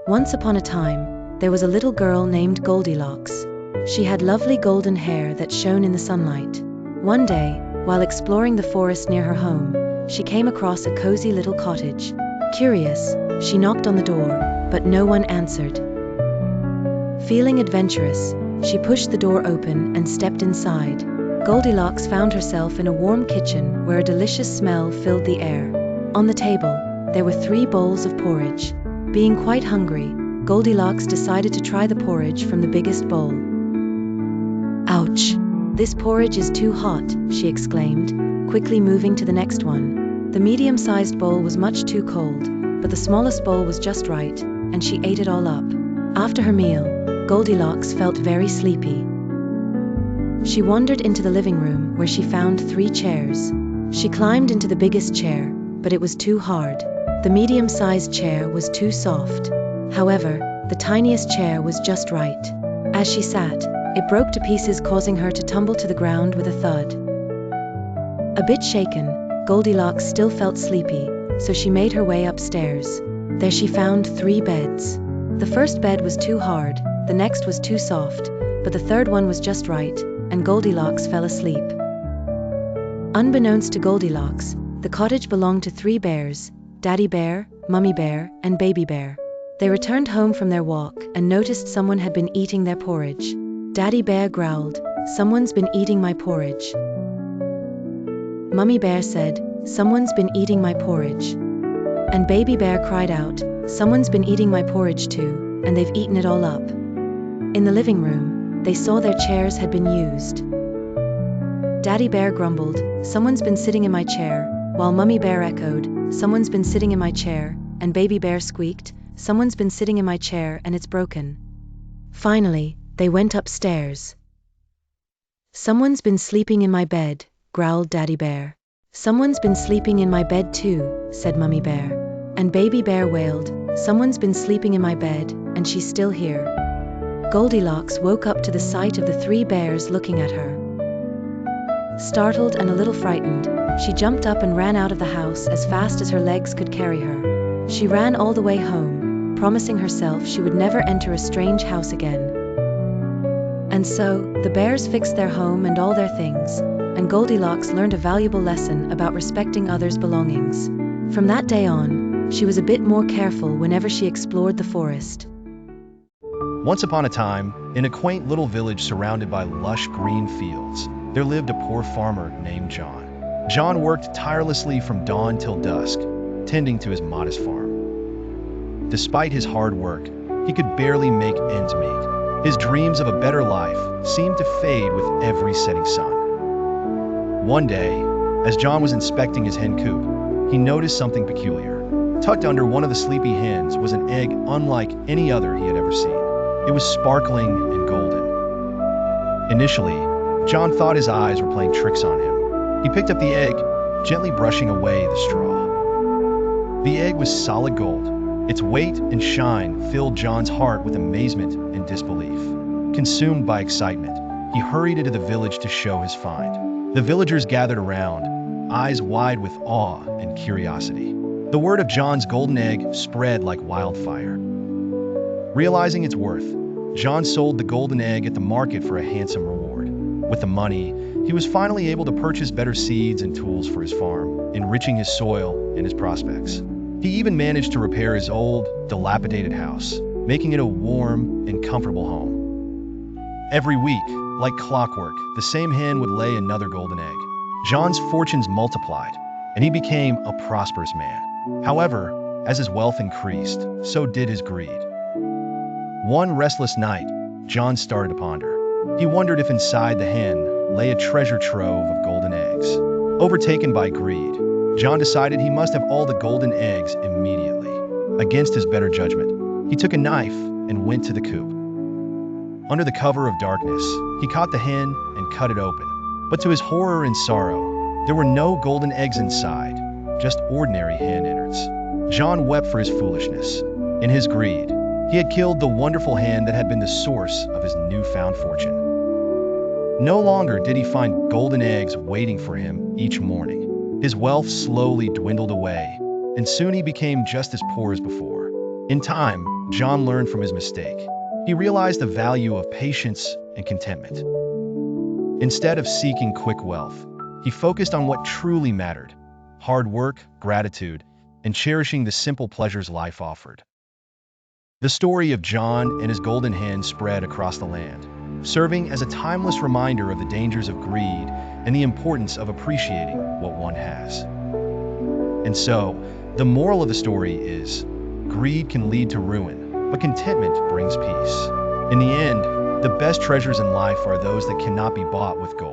Once upon a time, there was a little girl named Goldilocks. She had lovely golden hair that shone in the sunlight. One day, while exploring the forest near her home, she came across a cozy little cottage. Curious, she knocked on the door, but no one answered. Feeling adventurous, she pushed the door open and stepped inside. Goldilocks found herself in a warm kitchen where a delicious smell filled the air. On the table, there were 3 bowls of porridge. Being quite hungry, Goldilocks decided to try the porridge from the biggest bowl. Ouch! This porridge is too hot, she exclaimed, quickly moving to the next one. The medium-sized bowl was much too cold, but the smallest bowl was just right, and she ate it all up. After her meal, Goldilocks felt very sleepy. She wandered into the living room where she found 3 chairs. She climbed into the biggest chair, but it was too hard. The medium-sized chair was too soft. However, the tiniest chair was just right. As she sat, it broke to pieces, causing her to tumble to the ground with a thud. A bit shaken, Goldilocks still felt sleepy, so she made her way upstairs. There she found 3 beds. The first bed was too hard, the next was too soft, but the third one was just right, and Goldilocks fell asleep. Unbeknownst to Goldilocks, the cottage belonged to 3 bears: Daddy Bear, Mummy Bear, and Baby Bear. They returned home from their walk and noticed someone had been eating their porridge. Daddy Bear growled, "Someone's been eating my porridge." Mummy Bear said, "Someone's been eating my porridge." And Baby Bear cried out, "Someone's been eating my porridge too, and they've eaten it all up." In the living room, they saw their chairs had been used. Daddy Bear grumbled, "Someone's been sitting in my chair," while Mummy Bear echoed, "Someone's been sitting in my chair," and Baby Bear squeaked, "Someone's been sitting in my chair and it's broken." Finally, they went upstairs. "Someone's been sleeping in my bed," growled Daddy Bear. "Someone's been sleeping in my bed too," said Mummy Bear. And Baby Bear wailed, "Someone's been sleeping in my bed, and she's still here." Goldilocks woke up to the sight of the 3 bears looking at her. Startled and a little frightened, she jumped up and ran out of the house as fast as her legs could carry her. She ran all the way home, promising herself she would never enter a strange house again. And so, the bears fixed their home and all their things, and Goldilocks learned a valuable lesson about respecting others' belongings. From that day on, she was a bit more careful whenever she explored the forest. Once upon a time, in a quaint little village surrounded by lush green fields, there lived a poor farmer named John. John worked tirelessly from dawn till dusk, tending to his modest farm. Despite his hard work, he could barely make ends meet. His dreams of a better life seemed to fade with every setting sun. One day, as John was inspecting his hen coop, he noticed something peculiar. Tucked under one of the sleepy hens was an egg unlike any other he had ever seen. It was sparkling and golden. Initially, John thought his eyes were playing tricks on him. He picked up the egg, gently brushing away the straw. The egg was solid gold. Its weight and shine filled John's heart with amazement and disbelief. Consumed by excitement, he hurried into the village to show his find. The villagers gathered around, eyes wide with awe and curiosity. The word of John's golden egg spread like wildfire. Realizing its worth, John sold the golden egg at the market for a handsome reward. With the money, he was finally able to purchase better seeds and tools for his farm, enriching his soil and his prospects. He even managed to repair his old, dilapidated house, making it a warm and comfortable home. Every week, like clockwork, the same hen would lay another golden egg. John's fortunes multiplied, and he became a prosperous man. However, as his wealth increased, so did his greed. One restless night, John started to ponder. He wondered if inside the hen lay a treasure trove of golden eggs. Overtaken by greed, John decided he must have all the golden eggs immediately. Against his better judgment, he took a knife and went to the coop. Under the cover of darkness, he caught the hen and cut it open. But to his horror and sorrow, there were no golden eggs inside, just ordinary hen innards. John wept for his foolishness. In his greed, he had killed the wonderful hen that had been the source of his newfound fortune. No longer did he find golden eggs waiting for him each morning. His wealth slowly dwindled away, and soon he became just as poor as before. In time, John learned from his mistake. He realized the value of patience and contentment. Instead of seeking quick wealth, he focused on what truly mattered: hard work, gratitude, and cherishing the simple pleasures life offered. The story of John and his golden hen spread across the land, serving as a timeless reminder of the dangers of greed and the importance of appreciating what one has. And so, the moral of the story is, greed can lead to ruin, but contentment brings peace. In the end, the best treasures in life are those that cannot be bought with gold.